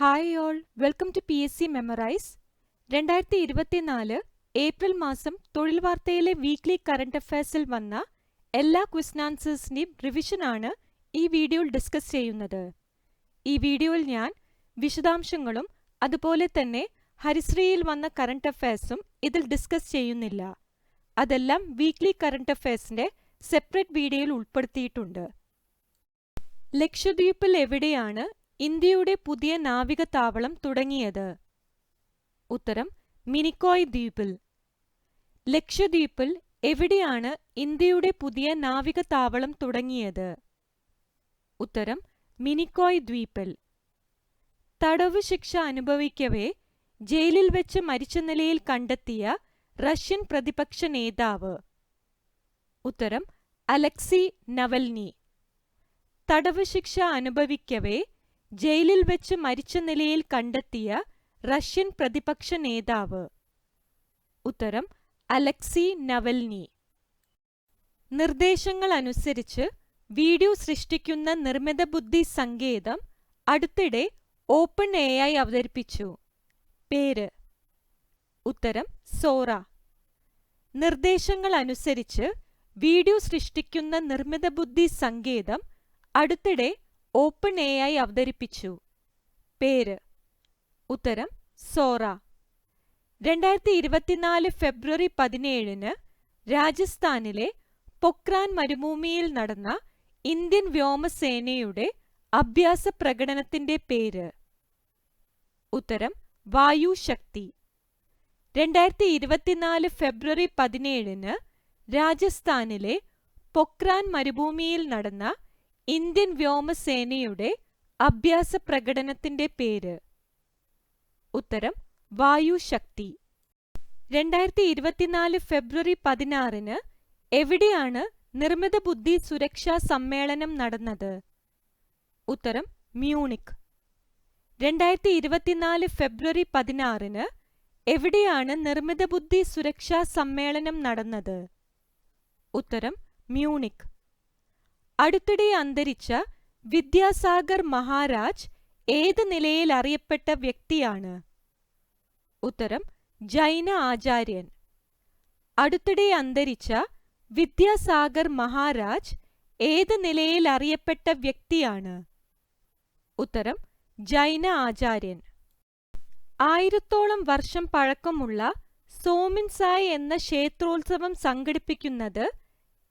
Hi all, welcome to PSC memorise. 2024 April മാസം തൊഴിൽ വാർത്തയിലെ വീക്ക്ലി കറണ്ട് അഫയേഴ്സിൽ വന്ന എല്ലാ ക്വസ്റ്റൻ ആൻസേഴ്സിൻ്റെയും റിവിഷനാണ് ഈ വീഡിയോയിൽ ഡിസ്കസ് ചെയ്യുന്നത്. ഈ വീഡിയോയിൽ ഞാൻ വിശദാംശങ്ങളും അതുപോലെ തന്നെ ഹരിശ്രീയിൽ വന്ന കറണ്ട് അഫയേഴ്സും ഇതിൽ ഡിസ്കസ് ചെയ്യുന്നില്ല. അതെല്ലാം വീക്ക്ലി കറണ്ട് അഫയേഴ്സിൻ്റെ സെപ്പറേറ്റ് വീഡിയോയിൽ ഉൾപ്പെടുത്തിയിട്ടുണ്ട്. ലക്ഷദ്വീപിൽ എവിടെയാണ് ഇന്ത്യയുടെ പുതിയ നാവികതാവളം തുടങ്ങിയത്? ഉത്തരം മിനിക്കോയ് ദ്വീപിൽ. ലക്ഷദ്വീപിൽ എവിടെയാണ് ഇന്ത്യയുടെ പുതിയ നാവികതാവളം തുടങ്ങിയത്? ഉത്തരം മിനിക്കോയ് ദ്വീപിൽ. തടവ് ശിക്ഷ അനുഭവിക്കവേ ജയിലിൽ വെച്ച് മരിച്ച നിലയിൽ കണ്ടെത്തിയ റഷ്യൻ പ്രതിപക്ഷ നേതാവ്? ഉത്തരം അലക്സി നവൽനി. തടവ് ശിക്ഷ അനുഭവിക്കവേ ജയിലിൽ വെച്ച് മരിച്ച നിലയിൽ കണ്ടെത്തിയ റഷ്യൻ പ്രതിപക്ഷ നേതാവ്? ഉത്തരം അലക്സി നവൽനി. നിർദ്ദേശങ്ങൾ അനുസരിച്ച് വീഡിയോ സൃഷ്ടിക്കുന്ന നിർമ്മിത ബുദ്ധി സങ്കേതം അടുത്തിടെ ഓപ്പൺ AI അവതരിപ്പിച്ചു. പേര്? ഉത്തരം സോറ. നിർദ്ദേശങ്ങൾ അനുസരിച്ച് വീഡിയോ സൃഷ്ടിക്കുന്ന നിർമ്മിത ബുദ്ധി സങ്കേതം അടുത്തിടെ ഓപ്പൺ AI അവതരിപ്പിച്ചു. പേര്? ഉത്തരം സോറ. 2024 ഫെബ്രുവരി 17 രാജസ്ഥാനിലെ പൊക്രാൻ മരുഭൂമിയിൽ നടന്ന ഇന്ത്യൻ വ്യോമസേനയുടെ അഭ്യാസ പ്രകടനത്തിന്റെ പേര്? ഉത്തരം വായുശക്തി. 2024 ഫെബ്രുവരി 17 രാജസ്ഥാനിലെ പൊക്രാൻ മരുഭൂമിയിൽ നടന്ന ഇന്ത്യൻ വ്യോമസേനയുടെ അഭ്യാസ പ്രകടനത്തിന്റെ പേര്? ഉത്തരം വായുശക്തി. 2024 ഫെബ്രുവരി 16 എവിടെയാണ് നിർമ്മിത ബുദ്ധി സുരക്ഷാ സമ്മേളനം നടന്നത്? ഉത്തരം മ്യൂണിക്. 2024 ഫെബ്രുവരി 16 എവിടെയാണ് നിർമ്മിത ബുദ്ധി സുരക്ഷാ സമ്മേളനം നടന്നത്? ഉത്തരം മ്യൂണിക്. അടുത്തിടെ അന്തരിച്ച വിദ്യാസാഗർ മഹാരാജ് ഏത് നിലയിൽ അറിയപ്പെട്ട വ്യക്തിയാണ്? ഉത്തരം ജൈന ആചാര്യൻ. അടുത്തിടെ അന്തരിച്ച വിദ്യാസാഗർ മഹാരാജ് ഏത് നിലയിൽ അറിയപ്പെട്ട വ്യക്തിയാണ്? ഉത്തരം ജൈന ആചാര്യൻ. 1000ഓളം വർഷം പഴക്കമുള്ള സോമിൻസായ് എന്ന ക്ഷേത്രോത്സവം സംഘടിപ്പിക്കുന്നത്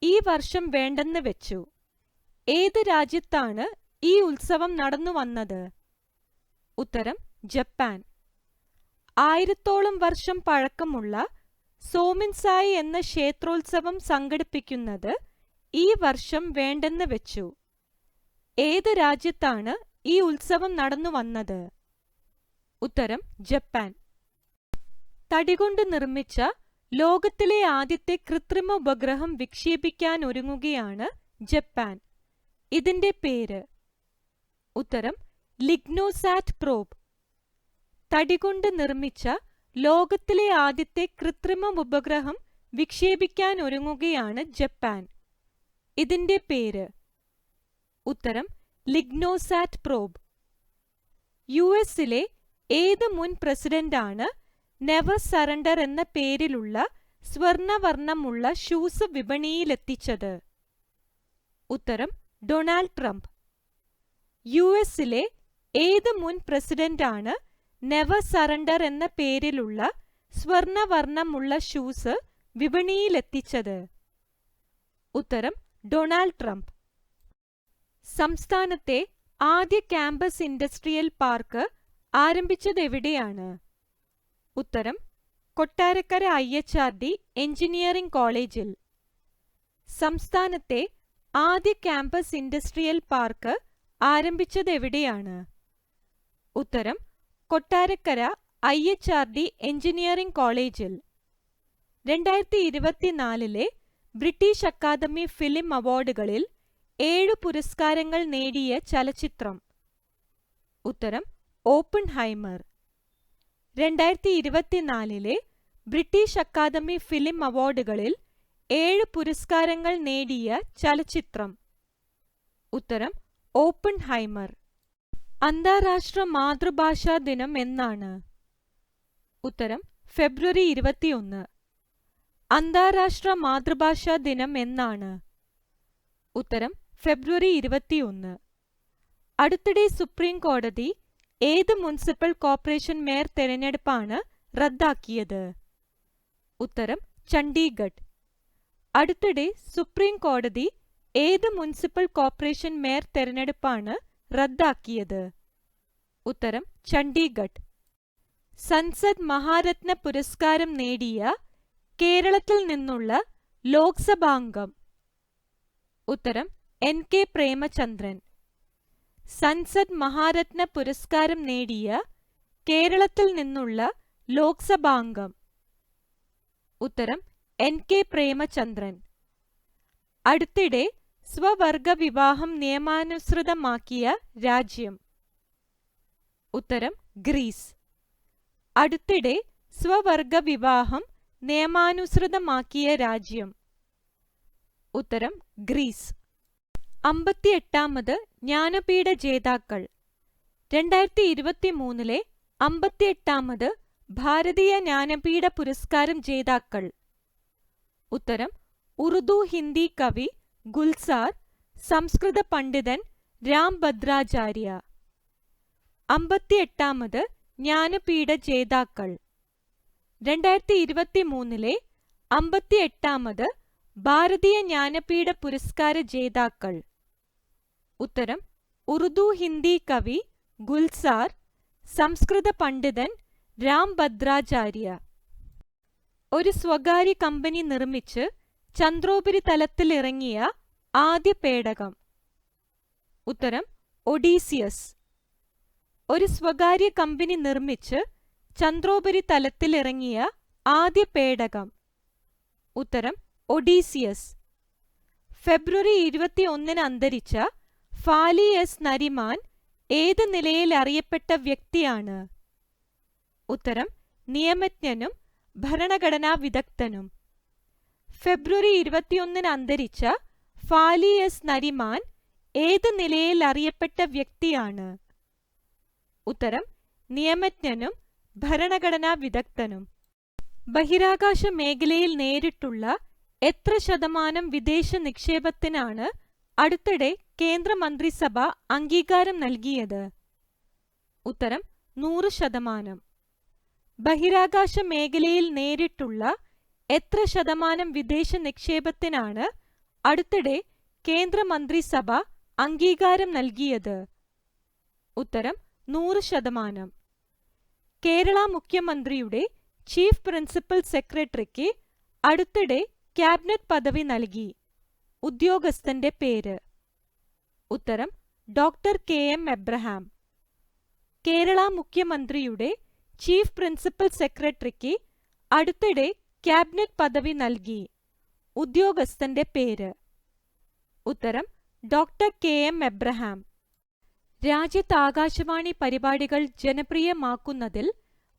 ഈ വർഷം വേണ്ടെന്ന് വെച്ചു. ഏത് രാജ്യത്താണ് ഈ ഉത്സവം നടന്നു വന്നത്? ഉത്തരം ജപ്പാൻ. 1000ഓളം വർഷം പഴക്കമുള്ള സോമിൻസായ് എന്ന ക്ഷേത്രോത്സവം സംഘടിപ്പിക്കുന്നത് ഈ വർഷം വേണ്ടെന്ന് വെച്ചു. ഏത് രാജ്യത്താണ് ഈ ഉത്സവം നടന്നു വന്നത്? ഉത്തരം ജപ്പാൻ. തടികൊണ്ട് നിർമ്മിച്ച ലോകത്തിലെ ആദ്യത്തെ കൃത്രിമ ഉപഗ്രഹം വിക്ഷേപിക്കാൻ ഒരുങ്ങുകയാണ് ജപ്പാൻ. ഇതിന്റെ പേര്? ഉത്തരം ലിഗ്നോസാറ്റ് പ്രോബ്. തടികൊണ്ട് നിർമ്മിച്ച ലോകത്തിലെ ആദ്യത്തെ കൃത്രിമ ഉപഗ്രഹം വിക്ഷേപിക്കാൻ ഒരുങ്ങുകയാണ് ജപ്പാൻ. ഇതിന്റെ പേര്? ഉത്തരം ലിഗ്നോസാറ്റ് പ്രോബ്. US-ലെ ഏത് മുൻ പ്രസിഡന്റാണ് നെവർ സറണ്ടർ എന്ന പേരിലുള്ള സ്വർണവർണ്ണമുള്ള ഷൂസ് വിപണിയിലെത്തിച്ചത്? ഉത്തരം ഡൊണാൾഡ് ട്രംപ്. US-ലെ ഏത് മുൻ പ്രസിഡന്റാണ് നെവർ സറണ്ടർ എന്ന പേരിലുള്ള സ്വർണവർണ്ണമുള്ള ഷൂസ് വിപണിയിലെത്തിച്ചത്? ഉത്തരം ഡൊണാൾഡ് ട്രംപ്. സംസ്ഥാനത്തെ ആദ്യ ക്യാമ്പസ് ഇൻഡസ്ട്രിയൽ പാർക്ക് ആരംഭിച്ചത് എവിടെയാണ്? ഉത്തരം കൊട്ടാരക്കര IHRD എഞ്ചിനീയറിംഗ് കോളേജിൽ. സംസ്ഥാനത്തെ ആദ്യ ക്യാമ്പസ് ഇൻഡസ്ട്രിയൽ പാർക്ക് ആരംഭിച്ചത് എവിടെയാണ്? ഉത്തരം കൊട്ടാരക്കര IHRD എഞ്ചിനീയറിംഗ് കോളേജിൽ. 2024 ബ്രിട്ടീഷ് അക്കാദമി ഫിലിം അവാർഡുകളിൽ 7 പുരസ്കാരങ്ങൾ നേടിയ ചലച്ചിത്രം? ഉത്തരം ഓപ്പൺഹൈമർ. 2024 ബ്രിട്ടീഷ് അക്കാദമി ഫിലിം അവാർഡുകളിൽ 7 പുരസ്കാരങ്ങൾ നേടിയ ചലച്ചിത്രം? ഉത്തരം ഓപ്പൺഹൈമർ. അന്താരാഷ്ട്ര മാതൃഭാഷാ ദിനം എന്നാണ്? ഉത്തരം ഫെബ്രുവരി 21. അന്താരാഷ്ട്ര മാതൃഭാഷാ ദിനം എന്നാണ്? ഉത്തരം ഫെബ്രുവരി 21. അടുത്തിടെ സുപ്രീം കോടതി ഏത് മുനിസിപ്പൽ കോർപ്പറേഷൻ മേയർ തെരഞ്ഞെടുപ്പാണ് റദ്ദാക്കിയത്? ഉത്തരം ചണ്ഡീഗഡ്. അടുത്തിടെ സുപ്രീം കോടതി ഏത് മുനിസിപ്പൽ കോർപ്പറേഷൻ മേയർ തെരഞ്ഞെടുപ്പാണ് റദ്ദാക്കിയത്? ഉത്തരം ചണ്ഡീഗഡ്. സൻസദ് മഹാരത്ന പുരസ്കാരം നേടിയ കേരളത്തിൽ നിന്നുള്ള ലോക്സഭാംഗം? ഉത്തരം NK പ്രേമചന്ദ്രൻ. സൻസദ് മഹാരത്ന പുരസ്കാരം നേടിയ കേരളത്തിൽ നിന്നുള്ള ലോക്സഭാംഗം? ഉത്തരം NK പ്രേമചന്ദ്രൻ. അടുത്തിടെ സ്വവർഗ വിവാഹം നിയമാനുസൃതമാക്കിയ രാജ്യം? ഉത്തരം ഗ്രീസ്. അടുത്തിടെ സ്വവർഗ വിവാഹം നിയമാനുസൃതമാക്കിയ രാജ്യം? ഉത്തരം ഗ്രീസ്. 58ാമത് ജ്ഞാനപീഠ ജേതാക്കൾ? 2023 58ാമത് ഭാരതീയ ജ്ഞാനപീഠ പുരസ്കാരം ജേതാക്കൾ? ഉത്തരം ഉറുദു ഹിന്ദി കവി ഗുൽസാർ, സംസ്കൃത പണ്ഡിതൻ രാം ഭദ്രാചാര്യ. 58ാമത് ജ്ഞാനപീഠ ജേതാക്കൾ? 2023 58ാമത് ഭാരതീയ ജ്ഞാനപീഠ പുരസ്കാര ജേതാക്കൾ? ഉത്തരം ഉറുദു ഹിന്ദി കവി ഗുൽസാർ, സംസ്കൃത പണ്ഡിതൻ രാം ഭദ്രാചാര്യ. ഒരു സ്വകാര്യ കമ്പനി നിർമ്മിച്ച് ചന്ദ്രോപരിതലത്തിലിറങ്ങിയ ആദ്യ പേടകം? ഉത്തരം ഒഡീസിയസ്. ഒരു സ്വകാര്യ കമ്പനി നിർമ്മിച്ച് ചന്ദ്രോപരിതലത്തിലിറങ്ങിയ ആദ്യ പേടകം? ഉത്തരം ഒഡീസിയസ്. ഫെബ്രുവരി 21 അന്തരിച്ച ഫാലി എസ് നരിമാൻ ഏത് നിലയിൽ അറിയപ്പെട്ട വ്യക്തിയാണ്? ഉത്തരം നിയമജ്ഞനും ഭരണഘടനാ വിദഗ്ധനും. ഫെബ്രുവരി 21 അന്തരിച്ച ഫാലി എസ് നരിമാൻ ഏത് നിലയിൽ അറിയപ്പെട്ട വ്യക്തിയാണ്? ഉത്തരം നിയമജ്ഞനും ഭരണഘടനാ വിദഗ്ധനും. ബഹിരാകാശ മേഖലയിൽ നേരിട്ടുള്ള എത്ര ശതമാനം വിദേശ നിക്ഷേപത്തിനാണ് അടുത്തിടെ കേന്ദ്രമന്ത്രിസഭ അംഗീകാരം നൽകിയത്? ഉത്തരം 100%. ബഹിരാകാശ മേഖലയിൽ നേരിട്ടുള്ള എത്ര ശതമാനം വിദേശ നിക്ഷേപത്തിനാണ് അടുത്തിടെ കേന്ദ്രമന്ത്രിസഭ അംഗീകാരം നൽകിയത്? ഉത്തരം 100%. കേരള മുഖ്യമന്ത്രിയുടെ ചീഫ് പ്രിൻസിപ്പൽ സെക്രട്ടറിക്ക് അടുത്തിടെ ക്യാബിനറ്റ് പദവി നൽകി. ഉദ്യോഗസ്ഥന്റെ പേര്? ഉത്തരം ഡോക്ടർ KM എബ്രഹാം. കേരള മുഖ്യമന്ത്രിയുടെ ചീഫ് പ്രിൻസിപ്പൽ സെക്രട്ടറിക്ക് അടുത്തിടെ ക്യാബിനറ്റ് പദവി നൽകി. ഉദ്യോഗസ്ഥന്റെ പേര്? ഉത്തരം ഡോക്ടർ KM എബ്രഹാം. രാജ്യത്ത് ആകാശവാണി പരിപാടികൾ ജനപ്രിയമാക്കുന്നതിൽ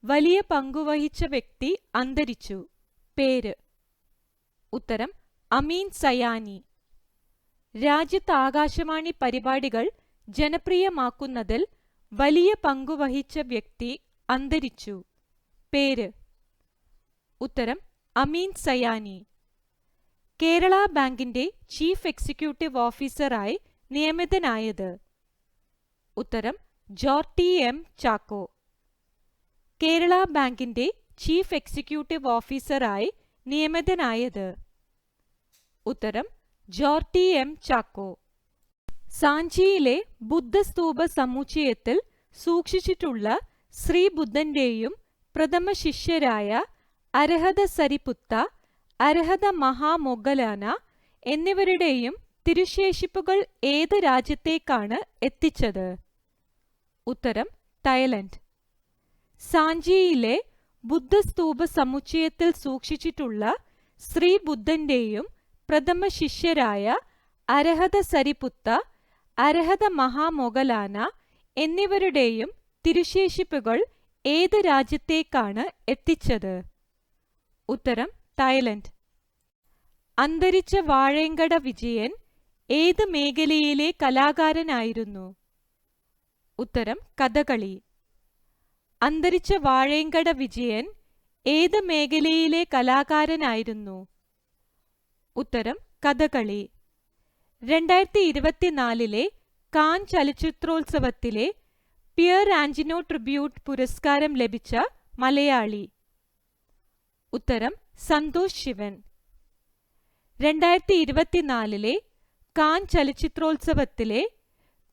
വലിയ പങ്കുവഹിച്ച വ്യക്തി അന്തരിച്ചു. പേര്? ഉത്തരം അമീൻ സയാനി. രാജ്യത്ത് ആകാശവാണി പരിപാടികൾ ജനപ്രിയമാക്കുന്നതിൽ വലിയ പങ്കുവഹിച്ച വ്യക്തി അന്തരിച്ചു. പേര്? ഉത്തരം അമീൻ സയാനി. കേരള ബാങ്കിന്റെ ചീഫ് എക്സിക്യൂട്ടീവ് ഓഫീസറായി നിയമിതനായത്? ഉത്തരം ജോർട്ടി M. ചാക്കോ. കേരള ബാങ്കിന്റെ ചീഫ് എക്സിക്യൂട്ടീവ് ഓഫീസറായി നിയമിതനായത്? ഉത്തരം ജോർട്ടി M. ചാക്കോ. സാഞ്ചിയിലെ ബുദ്ധസ്തൂപ സമുച്ചയത്തിൽ സൂക്ഷിച്ചിട്ടുള്ള ശ്രീബുദ്ധന്റെയും പ്രഥമ ശിഷ്യരായ അരഹത സരിപുത്ത, അരഹത മഹാമൊഗലാന എന്നിവരുടെയും തിരുശേഷിപ്പുകൾ ഏത് രാജ്യത്തേക്കാണ് എത്തിച്ചത്? ഉത്തരം തായ്ലൻഡ്. സാഞ്ചിയിലെ ബുദ്ധസ്തൂപ സമുച്ചയത്തിൽ സൂക്ഷിച്ചിട്ടുള്ള ശ്രീബുദ്ധന്റെയും പ്രഥമ ശിഷ്യരായ അരഹത സരിപുത്ത, അരഹത മഹാമൊഗലാന എന്നിവരുടെയും തിരുശേഷിപ്പുകൾ ഏത് രാജ്യത്തേക്കാണ് എത്തിച്ചത്? ഉത്തരം തായ്ലൻഡ്. അന്തരിച്ച വാഴയങ്കട വിജയൻ ഏത് മേഖലയിലെ കലാകാരനായിരുന്നു? ഉത്തരം കഥകളി. അന്തരിച്ച വാഴയങ്കട വിജയൻ ഏത് മേഖലയിലെ കലാകാരനായിരുന്നു? ഉത്തരം കഥകളി. 2024 കാൻ ചലച്ചിത്രോത്സവത്തിലെ പിയർ ആന്റിനോ ട്രിബ്യൂട്ട് പുരസ്കാരം ലഭിച്ച മലയാളി? ഉത്തരം സന്തോഷ് ശിവൻ. 2024 കാൻ ചലച്ചിത്രോത്സവത്തിലെ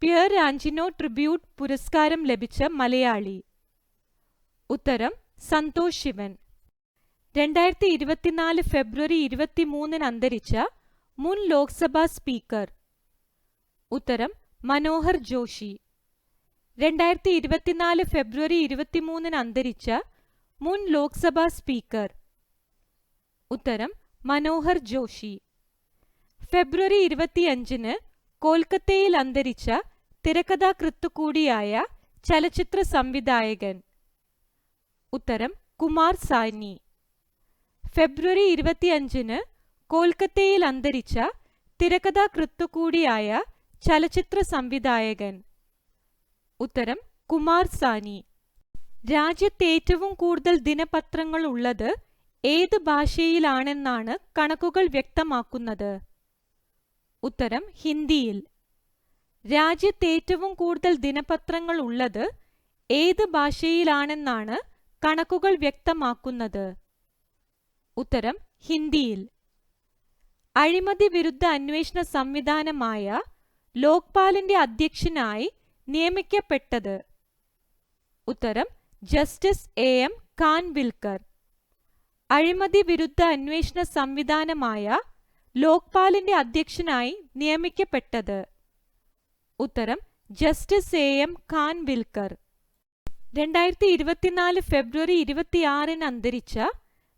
പിയർ ആന്റിനോ ട്രിബ്യൂട്ട് പുരസ്കാരം ലഭിച്ച മലയാളി? ഉത്തരം സന്തോഷ് ശിവൻ. 2024 ഫെബ്രുവരി 23 അന്തരിച്ച മുൻ ലോക്സഭാ സ്പീക്കർ? ഉത്തരം മനോഹർ ജോഷി. 2024 ഫെബ്രുവരി 23 അന്തരിച്ച മുൻ ലോക്സഭാ സ്പീക്കർ? ഉത്തരം മനോഹർ ജോഷി. ഫെബ്രുവരി 25 കൊൽക്കത്തയിൽ അന്തരിച്ച തിരക്കഥാകൃത്ത് കൂടിയായ ചലച്ചിത്ര സംവിധായകൻ? ഉത്തരം കുമാർ സാനി. ഫെബ്രുവരി 25 കൊൽക്കത്തയിൽ അന്തരിച്ച തിരക്കഥാകൃത്ത് കൂടിയായ ചലച്ചിത്ര സംവിധായകൻ? ഉത്തരം കുമാർ സാനി. രാജ്യത്ത് ഏറ്റവും കൂടുതൽ ദിനപത്രങ്ങൾ ഉള്ളത് ഏത് ഭാഷയിലാണെന്നാണ് കണക്കുകൾ വ്യക്തമാക്കുന്നത്? ഉത്തരം ഹിന്ദിയിൽ. രാജ്യത്ത് ഏറ്റവും കൂടുതൽ ദിനപത്രങ്ങൾ ഉള്ളത് ഏത് ഭാഷയിലാണെന്നാണ് കണക്കുകൾ വ്യക്തമാക്കുന്നത്? ഉത്തരം ഹിന്ദിയിൽ. അഴിമതി വിരുദ്ധ അന്വേഷണ സംവിധാനമായ ലോക്പാലിന്റെ അധ്യക്ഷനായി നിയമിക്കപ്പെട്ടത്? ഉത്തരം ജസ്റ്റിസ് AM ഖാൻവിൽക്കർ. അഴിമതി വിരുദ്ധ അന്വേഷണ സംവിധാനമായ ലോക്പാലിന്റെ അധ്യക്ഷനായി നിയമിക്കപ്പെട്ടത്? ഉത്തരം ജസ്റ്റിസ് AM ഖാൻവിൽക്കർ. 2024 ഫെബ്രുവരി 26 അന്തരിച്ച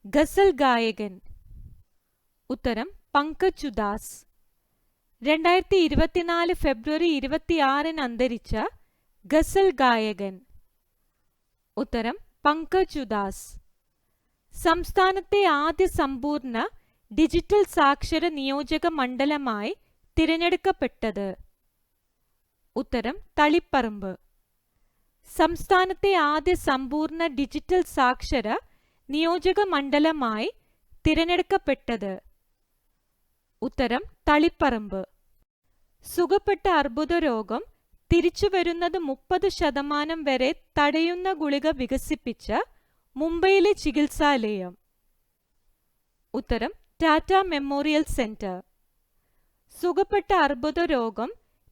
ഗസൽ ഗായകൻ? ഉത്തരം പങ്കജ് ഉദാസ്. 2024 ഫെബ്രുവരി 26 അന്തരിച്ച ഗസൽ ഗായകൻ? ഉത്തരം പങ്കജ് ഉദാസ്. സംസ്ഥാനത്തെ ആദ്യ സമ്പൂർണ്ണ ഡിജിറ്റൽ സാക്ഷര നിയോജക മണ്ഡലമായി തിരഞ്ഞെടുക്കപ്പെട്ടത്? ഉത്തരം തളിപ്പറമ്പ്. സംസ്ഥാനത്തെ ആദ്യ സമ്പൂർണ്ണ ഡിജിറ്റൽ സാക്ഷര നിയോജക മണ്ഡലമായി തിരഞ്ഞെടുക്കപ്പെട്ടത്? ഉത്തരം തളിപ്പറമ്പ്. സുഖപ്പെട്ട അർബുദ രോഗം തിരിച്ചുവരുന്നത് 30% വരെ തടയുന്ന ഗുളിക വികസിപ്പിച്ച മുംബൈയിലെ ചികിത്സാലയം? ഉത്തരം ടാറ്റ മെമ്മോറിയൽ സെന്റർ. സുഖപ്പെട്ട അർബുദ രോഗം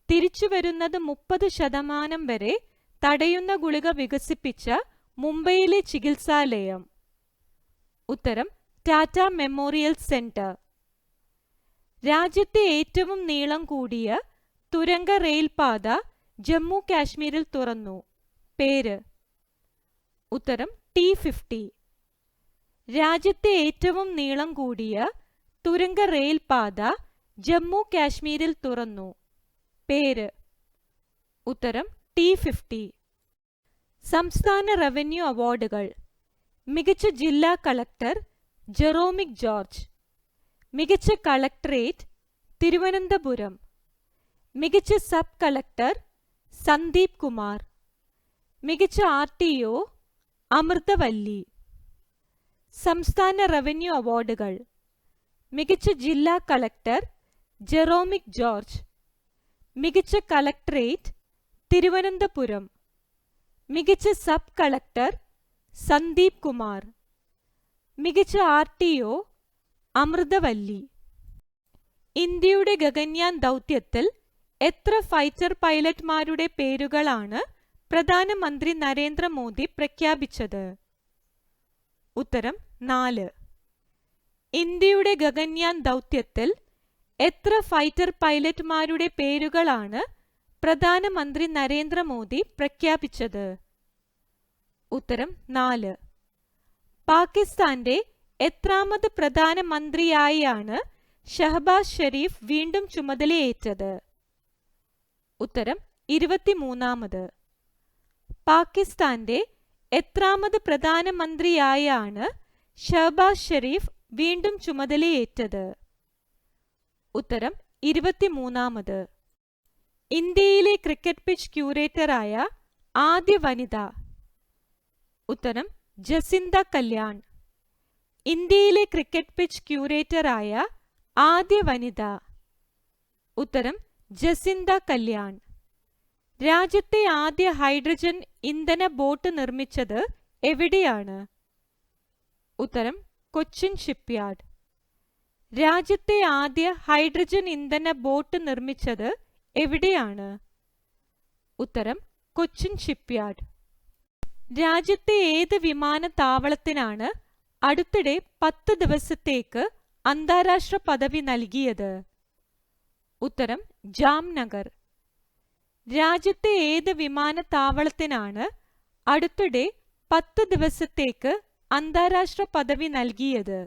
തിരിച്ചുവരുന്നത് 30% വരെ തടയുന്ന ഗുളിക വികസിപ്പിച്ച മുംബൈയിലെ ചികിത്സാലയം? ഉത്തരം ടാറ്റ മെമ്മോറിയൽ സെന്റർ. രാജ്യത്തെ ഏറ്റവും നീളം കൂടിയ തുരങ്ക റെയിൽപാത ജമ്മു കാശ്മീരിൽ തുറന്നു. പേര്? ഉത്തരം T50. രാജ്യത്തെ ഏറ്റവും നീളം കൂടിയ തുരങ്ക റെയിൽപാത ജമ്മു കാശ്മീരിൽ തുറന്നു. പേര്? ഉത്തരം T50. സംസ്ഥാന റവന്യൂ അവാർഡുകൾ. മികച്ച ജില്ലാ കളക്ടർ ജെറോമിക് ജോർജ്. മികച്ച കളക്ടറേറ്റ് തിരുവനന്തപുരം. മികച്ച സബ് കളക്ടർ സന്ദീപ് കുമാർ. മികച്ച RTO അമൃതവല്ലി. സംസ്ഥാന റവന്യൂ അവാർഡുകൾ. മികച്ച ജില്ലാ കളക്ടർ ജെറോമിക് ജോർജ്. മികച്ച കളക്ടറേറ്റ് തിരുവനന്തപുരം. മികച്ച സബ് കളക്ടർ സന്ദീപ് കുമാർ. മികച്ച RTO അമൃതവല്ലി. ഇന്ത്യയുടെ ഗഗൻയാൻ ദൗത്യത്തിൽ എത്ര ഫൈറ്റർ പൈലറ്റ്മാരുടെ പേരുകളാണ് പ്രധാനമന്ത്രി നരേന്ദ്രമോദി പ്രഖ്യാപിച്ചത്? ഉത്തരം 4. ഇന്ത്യയുടെ ഗഗൻയാൻ ദൗത്യത്തിൽ എത്ര ഫൈറ്റർ പൈലറ്റ്മാരുടെ പേരുകളാണ് പ്രധാനമന്ത്രി നരേന്ദ്രമോദി പ്രഖ്യാപിച്ചത്? ഉത്തരം 4. പാകിസ്ഥാന്റെ എത്രാമത് പ്രധാനമന്ത്രിയായാണ് ഷഹബാസ് ഷെരീഫ് വീണ്ടും ചുമതലയേറ്റത്? ഉത്തരം 23. പാകിസ്ഥാന്റെ എത്രാമത് പ്രധാനമന്ത്രിയായാണ് ഷഹബാസ് ഷെരീഫ് വീണ്ടും ചുമതലയേറ്റത്? ഉത്തരം 23. ഇന്ത്യയിലെ ക്രിക്കറ്റ് പിച്ച് ക്യൂറേറ്ററായ ആദ്യ വനിത? ഉത്തരം ജസിന്ത കല്യാൺ. ഇന്ത്യയിലെ ക്രിക്കറ്റ് പിച്ച് ക്യൂറേറ്ററായ ആദ്യ വനിത? ഉത്തരം ജസിന്ത കല്യാൺ. രാജ്യത്തെ ആദ്യ ഹൈഡ്രജൻ ഇന്ധന ബോട്ട് നിർമ്മിച്ചത് എവിടെയാണ്? ഉത്തരം കൊച്ചിൻ ഷിപ്പ്യാർഡ്. രാജ്യത്തെ ആദ്യ ഹൈഡ്രജൻ ഇന്ധന ബോട്ട് നിർമ്മിച്ചത് എവിടെയാണ്? ഉത്തരം കൊച്ചിൻ ഷിപ്പ്യാർഡ്. രാജ്യത്തെ ഏത് വിമാനത്താവളത്തിനാണ് അടുത്തിടെ 10 ദിവസത്തേക്ക് അന്താരാഷ്ട്ര പദവി നൽകിയത്? ഉത്തരം ജാംനഗർ. രാജ്യത്തെ ഏത് വിമാനത്താവളത്തിനാണ് അടുത്തിടെ 10 ദിവസത്തേക്ക് അന്താരാഷ്ട്ര പദവി നൽകിയത്?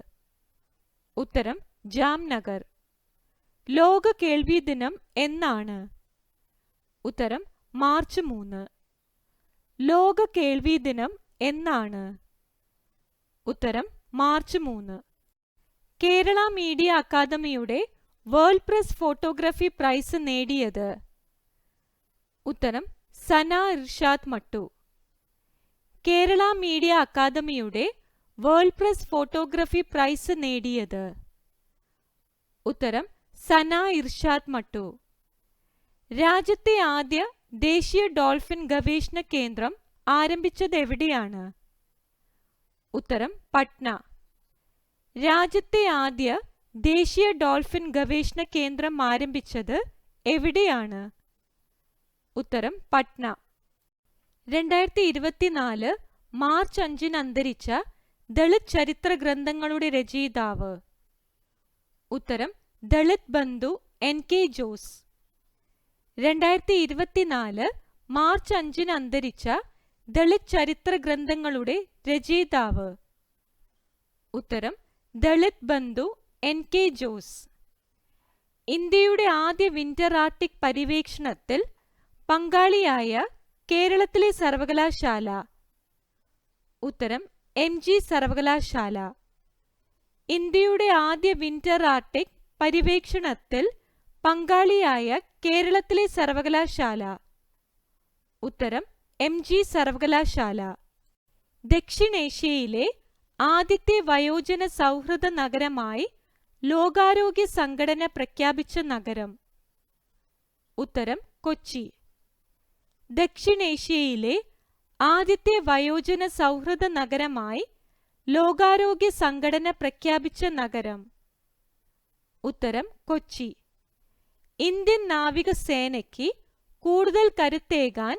ഉത്തരം ജാംനഗർ. ലോക കേൾവി ദിനം എന്നാണ്? ഉത്തരം മാർച്ച് 3. ലോക കേൾവി ദിനം എന്നാണ്? ഉത്തരം മാർച്ച് 3. കേരള മീഡിയ അക്കാദമിയുടെ വേൾഡ് പ്രസ് ഫോട്ടോഗ്രാഫി പ്രൈസ് നേടിയത്? ഉത്തരം സന ഇർഷാദ് മട്ടു. കേരള മീഡിയ അക്കാദമിയുടെ വേൾഡ് പ്രസ് ഫോട്ടോഗ്രാഫി പ്രൈസ് നേടിയത്? ഉത്തരം സന ഇർഷാദ് മട്ടു. രാജ്യത്തെ ആദ്യ ദേശീയ ഡോൾഫിൻ ഗവേഷണ കേന്ദ്രം ആരംഭിച്ചത് എവിടെയാണ്? ഉത്തരം പട്ന. രാജ്യത്തെ ആദ്യ ദേശീയ ഡോൾഫിൻ ഗവേഷണ കേന്ദ്രം ആരംഭിച്ചത് എവിടെയാണ്? ഉത്തരം പട്ന. 2024 മാർച്ച് 5 അന്തരിച്ച ദളിത് ചരിത്ര ഗ്രന്ഥങ്ങളുടെ രചയിതാവ്? ഉത്തരം ദളിത് ബന്ധു NK ജോസ്. 2024 മാർച്ച് 5 അന്തരിച്ച ദളിത് ചരിത്ര ഗ്രന്ഥങ്ങളുടെ രചയിതാവ്? ഉത്തരം ദളിത് ബന്ധു NK ജോസ്. ഇന്ത്യയുടെ ആദ്യ വിന്റർ ആർട്ടിക് പര്യവേക്ഷണത്തിൽ പങ്കാളിയായ കേരളത്തിലെ സർവകലാശാല? ഉത്തരം MG സർവകലാശാല. ഇന്ത്യയുടെ ആദ്യ വിന്റർ ആർട്ടിക് പര്യവേക്ഷണത്തിൽ പങ്കാളിയായ കേരളത്തിലെ സർവകലാശാല? ഉത്തരം MG സർവകലാശാല. ദക്ഷിണേഷ്യയിലെ ആദ്യത്തെ വയോജന സൗഹൃദ നഗരമായി ലോകാരോഗ്യ സംഘടന പ്രഖ്യാപിച്ച നഗരം? ഉത്തരം കൊച്ചി. ദക്ഷിണേഷ്യയിലെ ആദ്യത്തെ വയോജന സൗഹൃദ നഗരമായി ലോകാരോഗ്യ സംഘടന പ്രഖ്യാപിച്ച നഗരം? ഉത്തരം കൊച്ചി. ഇന്ത്യൻ നാവികസേനയ്ക്ക് കൂടുതൽ കരുത്തേകാൻ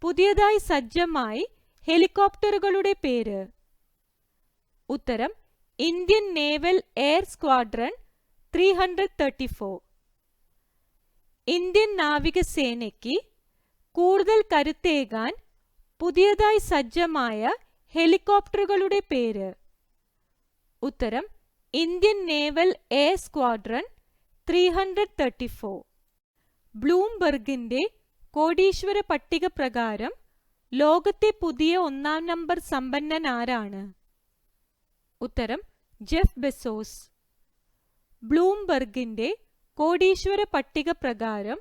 പുതിയതായി സജ്ജമായി ഹെലികോപ്റ്ററുകളുടെ പേര്? ഉത്തരം Indian naval air squadron 334. Indian നാവികസേനയ്ക്ക് കൂടുതൽ കരുത്തേകാൻ പുതിയതായി സജ്ജമായ ഹെലികോപ്റ്ററുകളുടെ പേര്? ഉത്തരം ഇന്ത്യൻ നേവൽ എയർ സ്ക്വാഡ്രൺ 334. ബ്ലൂംബെർഗിന്റെ കോടീശ്വര പട്ടിക പ്രകാരം ലോകത്തെ പുതിയ 1-ാം നമ്പർ സമ്പന്നൻ ആരാണ്? ഉത്തരം ജെഫ് ബെസോസ്. ബ്ലൂംബെർഗിന്റെ കോടീശ്വര പട്ടിക പ്രകാരം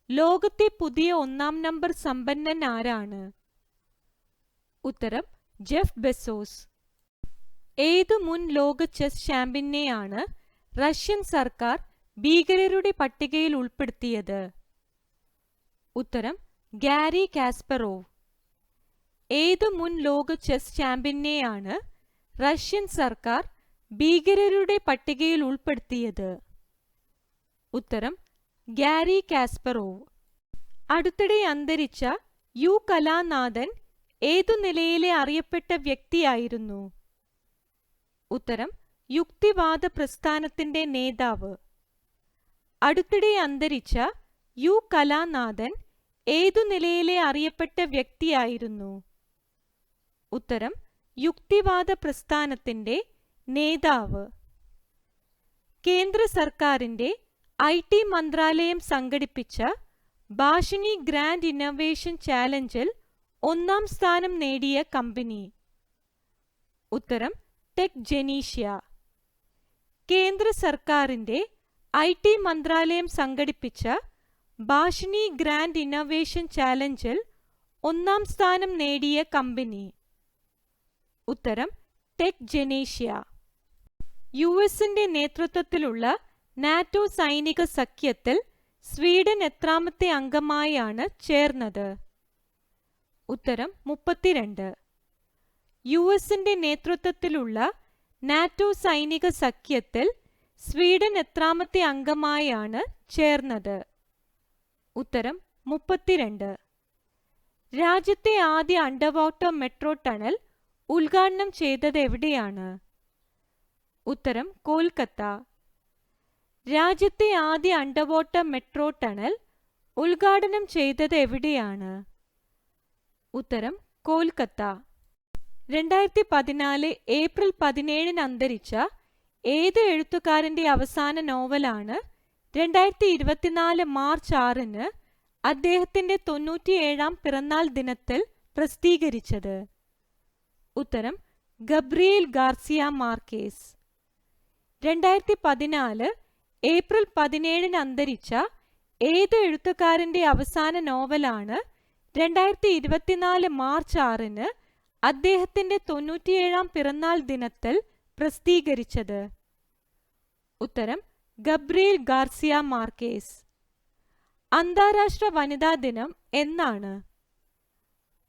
ലോകത്തെ പുതിയ 1-ാം നമ്പർ സമ്പന്നൻ ആരാണ്? ഉത്തരം ജെഫ് ബെസോസ്. ഏതു മുൻ ലോക ചെസ് ചാമ്പ്യനെയാണ് റഷ്യൻ സർക്കാർ ഭീകരരുടെ പട്ടികയിൽ ഉൾപ്പെടുത്തിയത്? ഉത്തരം ഗാരി കാസ്പറോവ്. ഏതു മുൻ ലോക ചെസ് ചാമ്പ്യനെയാണ് റഷ്യൻ സർക്കാർ ഭീകരരുടെ പട്ടികയിൽ ഉൾപ്പെടുത്തിയത്? ഉത്തരം ഗാരി കാസ്പറോവ്. അടുത്തിടെ അന്തരിച്ച യു കലാനാഥൻ ഏതു നിലയിലെ അറിയപ്പെട്ട വ്യക്തിയായിരുന്നു? ഉത്തരം യുക്തിവാദ പ്രസ്ഥാനത്തിന്റെ നേതാവ്. അടുത്തിടെ അന്തരിച്ച യു കലാനാഥൻ ഏതു നിലയിലെ അറിയപ്പെട്ട വ്യക്തിയായിരുന്നു? ഉത്തരം യുക്തിവാദ പ്രസ്ഥാനത്തിന്റെ നേതാവ്. കേന്ദ്ര സർക്കാരിന്റെ IT മന്ത്രാലയം സംഘടിപ്പിച്ച ഭാഷിനി ഗ്രാൻഡ് ഇന്നൊവേഷൻ ചാലഞ്ചിൽ 1-ാം സ്ഥാനം നേടിയ കമ്പനി? ഉത്തരം ടെക് ജനീഷ്യ. കേന്ദ്ര സർക്കാരിന്റെ IT മന്ത്രാലയം സംഘടിപ്പിച്ച ഭാഷിനി ഗ്രാൻഡ് ഇന്നൊവേഷൻ ചാലഞ്ചിൽ ഒന്നാം സ്ഥാനം നേടിയ കമ്പനി? ഉത്തരം ടെക് ജനേഷ്യ. യുഎസിന്റെ നേതൃത്വത്തിലുള്ള നാറ്റോ സൈനിക സഖ്യത്തിൽ സ്വീഡൻ എത്രാമത്തെ അംഗമായാണ് ചേർന്നത്? ഉത്തരം 32. യുഎസിന്റെ നേതൃത്വത്തിലുള്ള നാറ്റോ സൈനിക സഖ്യത്തിൽ സ്വീഡൻ എത്രാമത്തെ അംഗമായാണ് ചേർന്നത്? ഉത്തരം 32. രാജ്യത്തെ ആദ്യ അണ്ടർ വാട്ടർ മെട്രോ ടണൽ ഉദ്ഘാടനം ചെയ്തത് എവിടെയാണ്? ഉത്തരം കൊൽക്കത്ത. രാജ്യത്തെ ആദ്യ അണ്ടർ വാട്ടർ മെട്രോ ടണൽ ഉദ്ഘാടനം ചെയ്തത് എവിടെയാണ്? ഉത്തരം കൊൽക്കത്ത. 2014 ഏപ്രിൽ 17 അന്തരിച്ച ഏത് എഴുത്തുകാരന്റെ അവസാന നോവലാണ് 2024 മാർച്ച് 6 അദ്ദേഹത്തിന്റെ 97ാം പിറന്നാൾ ദിനത്തിൽ പ്രസിദ്ധീകരിച്ചത്? ഉത്തരം ഗബ്രിയേൽ ഗാർസിയ മാർക്കേസ്. 2014 ഏപ്രിൽ 17 അന്തരിച്ച ഏത് എഴുത്തുകാരന്റെ അവസാന നോവലാണ് 2024 മാർച്ച് 6 അദ്ദേഹത്തിന്റെ 97ാം പിറന്നാൾ ദിനത്തിൽ പ്രസിദ്ധീകരിച്ചത്? ഉത്തരം ഗബ്രിയേൽ ഗാർസിയ മാർക്കേസ്. അന്താരാഷ്ട്ര വനിതാ ദിനം എന്നാണ്?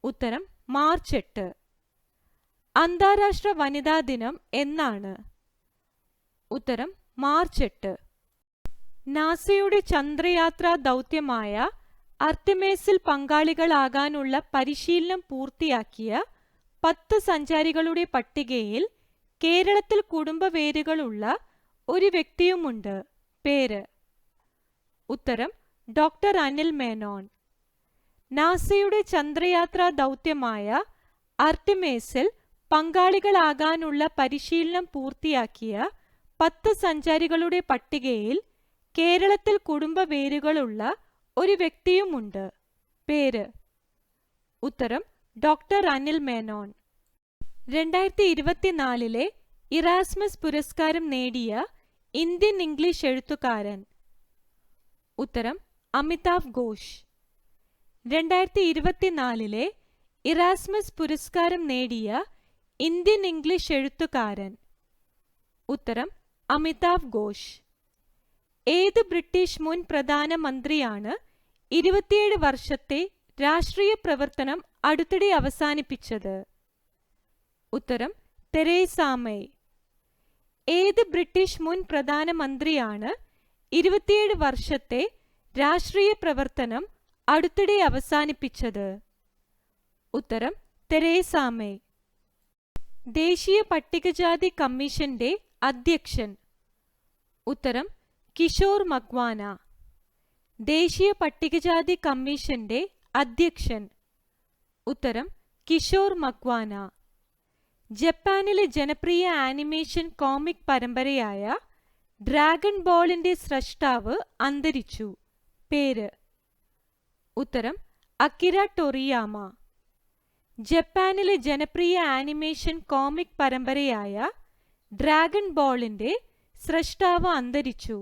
ഉത്തരം മാർച്ച് 8. അന്താരാഷ്ട്ര വനിതാ ദിനം എന്നാണ്? ഉത്തരം മാർച്ച് 8. നാസയുടെ ചന്ദ്രയാത്രാ ദൗത്യമായ അർട്ടിമിസിൽ പങ്കാളികളാകാനുള്ള പരിശീലനം പൂർത്തിയാക്കിയ 10 സഞ്ചാരികളുടെ പട്ടികയിൽ കേരളത്തിൽ കുടുംബവേരുകളുള്ള ഒരു വ്യക്തിയുമുണ്ട്. പേര്? ഉത്തരം ഡോക്ടർ അനിൽ മേനോൻ. നാസയുടെ ചന്ദ്രയാത്രാ ദൗത്യമായ അർട്ടിമിസിൽ പങ്കാളികളാകാനുള്ള പരിശീലനം പൂർത്തിയാക്കിയ 10 സഞ്ചാരികളുടെ പട്ടികയിൽ കേരളത്തിൽ കുടുംബവേരുകളുള്ള ഒരു വ്യക്തിയുമുണ്ട്. പേര്? ഉത്തരം ഡോക്ടർ അനിൽ മേനോൻ. 2024 ഇറാസ്മസ് പുരസ്കാരം നേടിയ ഇന്ത്യൻ ഇംഗ്ലീഷ് എഴുത്തുകാരൻ? ഉത്തരം അമിതാവ് ഘോഷ്. 2024 ഇറാസ്മസ് പുരസ്കാരം നേടിയ ഇന്ത്യൻ ഇംഗ്ലീഷ് എഴുത്തുകാരൻ? ഉത്തരം അമിതാവ് ഘോഷ്. ഏത് ബ്രിട്ടീഷ് മുൻ പ്രധാനമന്ത്രിയാണ് 27 വർഷത്തെ രാഷ്ട്രീയ പ്രവർത്തനം അടുത്തിടെ അവസാനിപ്പിച്ചത്? ഉത്തരം തെരേസ മെയ്. ഏത് ബ്രിട്ടീഷ് മുൻ പ്രധാനമന്ത്രിയാണ് 27 വർഷത്തെ രാഷ്ട്രീയ പ്രവർത്തനം അടുത്തിടെ അവസാനിപ്പിച്ചത്? ഉത്തരം തെരേസ മെയ്. ദേശീയ പട്ടികജാതി കമ്മീഷന്റെ അധ്യക്ഷൻ? ഉത്തരം കിഷോർ മക്വാന. ദേശീയ പട്ടികജാതി കമ്മീഷന്റെ അധ്യക്ഷൻ? ഉത്തരം കിഷോർ മക്വാന. ജപ്പാനിലെ ജനപ്രിയ ആനിമേഷൻ കോമിക് പരമ്പരയായ ഡ്രാഗൺ ബോളിന്റെ സ്രഷ്ടാവ് അന്തരിച്ചു. പേര്? ഉത്തരം അകിര ടൊറിയാമ. ജപ്പാനിലെ ജനപ്രിയ ആനിമേഷൻ കോമിക് പരമ്പരയായ ഡ്രാഗൺ ബോളിന്റെ സ്രഷ്ടാവ് അന്തരിച്ചു.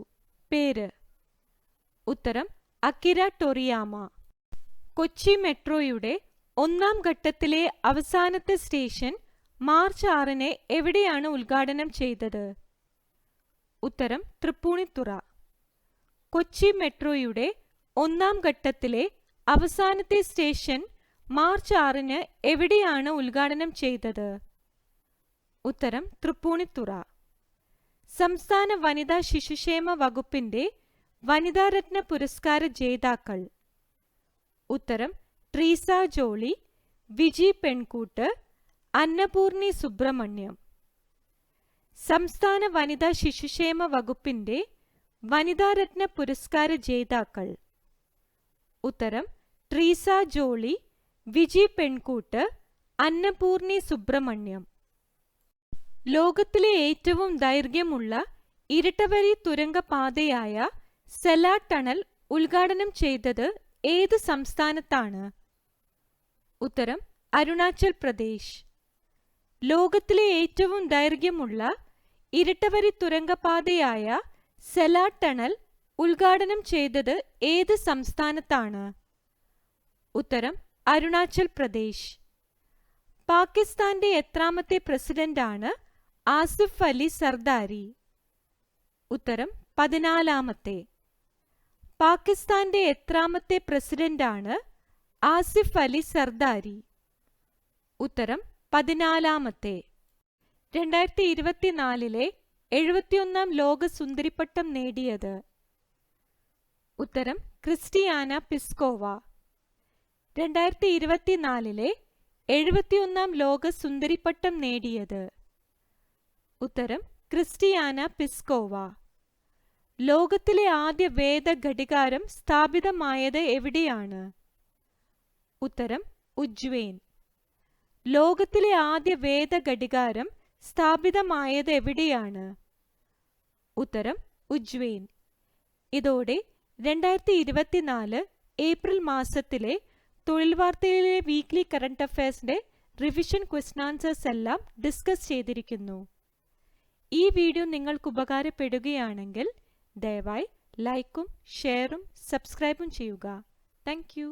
പേര്? ഉത്തരം അകിര ടൊറിയാമ. കൊച്ചി മെട്രോയുടെ 1ാം ഘട്ടത്തിലെ അവസാനത്തെ സ്റ്റേഷൻ മാർച്ച് 6 എവിടെയാണ് ഉദ്ഘാടനം ചെയ്തത്? ഉത്തരം തൃപ്പൂണിത്തുറ. കൊച്ചി മെട്രോയുടെ 1ാം ഘട്ടത്തിലെ അവസാനത്തെ സ്റ്റേഷൻ മാർച്ച് 6 എവിടെയാണ് ഉദ്ഘാടനം ചെയ്തത്? ഉത്തരം തൃപ്പൂണിത്തുറ. സംസ്ഥാന വനിതാ ശിശുക്ഷേമ വകുപ്പിന്റെ വനിതാരത്ന പുരസ്കാര ജേതാക്കൾ? ഉത്തരം ട്രീസ ജോളി, വിജി പെൺകൂട്ട്, അന്നപൂർണി സുബ്രഹ്മണ്യം. സംസ്ഥാന വനിതാ ശിശുക്ഷേമ വകുപ്പിന്റെ വനിതാരത്ന പുരസ്കാര ജേതാക്കൾ? ഉത്തരം ട്രീസ ജോളി, വിജി പെൺകൂട്ട്, അന്നപൂർണി സുബ്രഹ്മണ്യം. ലോകത്തിലെ ഏറ്റവും ദൈർഘ്യമുള്ള ഇരട്ടവരി തുരങ്കപാതയായ സെല ടണൽ ഉദ്ഘാടനം ചെയ്തത് ഏത് സംസ്ഥാനത്താണ്? ഉത്തരം അരുണാചൽ പ്രദേശ്. ലോകത്തിലെ ഏറ്റവും ദൈർഘ്യമുള്ള ഇരട്ടവരി തുരങ്കപാതയായ സെല ടണൽ ഉദ്ഘാടനം ചെയ്തത് ഏത് സംസ്ഥാനത്താണ്? ഉത്തരം അരുണാചൽ പ്രദേശ്. പാകിസ്ഥാന്റെ എത്രാമത്തെ പ്രസിഡന്റാണ് ആസിഫ് അലി സർദാരി? ഉത്തരം 14-ാമത്തെ. പാകിസ്ഥാന്റെ എത്രാമത്തെ പ്രസിഡന്റാണ് ആസിഫ് അലി സർദാരി? ഉത്തരം 14-ാമത്തെ. 2024-ലെ 71-ാം ലോക സുന്ദരിപ്പട്ടം നേടിയത്? ഉത്തരം ക്രിസ്റ്റിയാന പിസ്കോവ. 2024-ലെ 71-ാം ലോക സുന്ദരിപ്പട്ടം നേടിയത്? ഉത്തരം ക്രിസ്റ്റിയാന പിസ്കോവ. ലോകത്തിലെ ആദ്യ വേദ ഘടികാരം സ്ഥാപിതമായത് എവിടെയാണ്? ഉത്തരം ഉജ്ജയിൻ. ലോകത്തിലെ ആദ്യ വേദ ഘടികാരം സ്ഥാപിതമായത് എവിടെയാണ്? ഉത്തരം ഉജ്ജയിൻ. ഇതോടെ 2024 ഏപ്രിൽ മാസത്തിലെ തൊഴിൽ വാർത്തയിലെ വീക്ക്ലി കറണ്ട് അഫയേഴ്സിന്റെ റിവിഷൻ ക്വസ്റ്റ്യൻ ആൻസേഴ്സ് എല്ലാം ഡിസ്കസ് ചെയ്തിരിക്കുന്നു. ഈ വീഡിയോ നിങ്ങൾക്ക് ഉപകാരപ്പെടുകയാണെങ്കിൽ ദയവായി ലൈക്കും ഷെയറും സബ്സ്ക്രൈബും ചെയ്യുക. Thank you.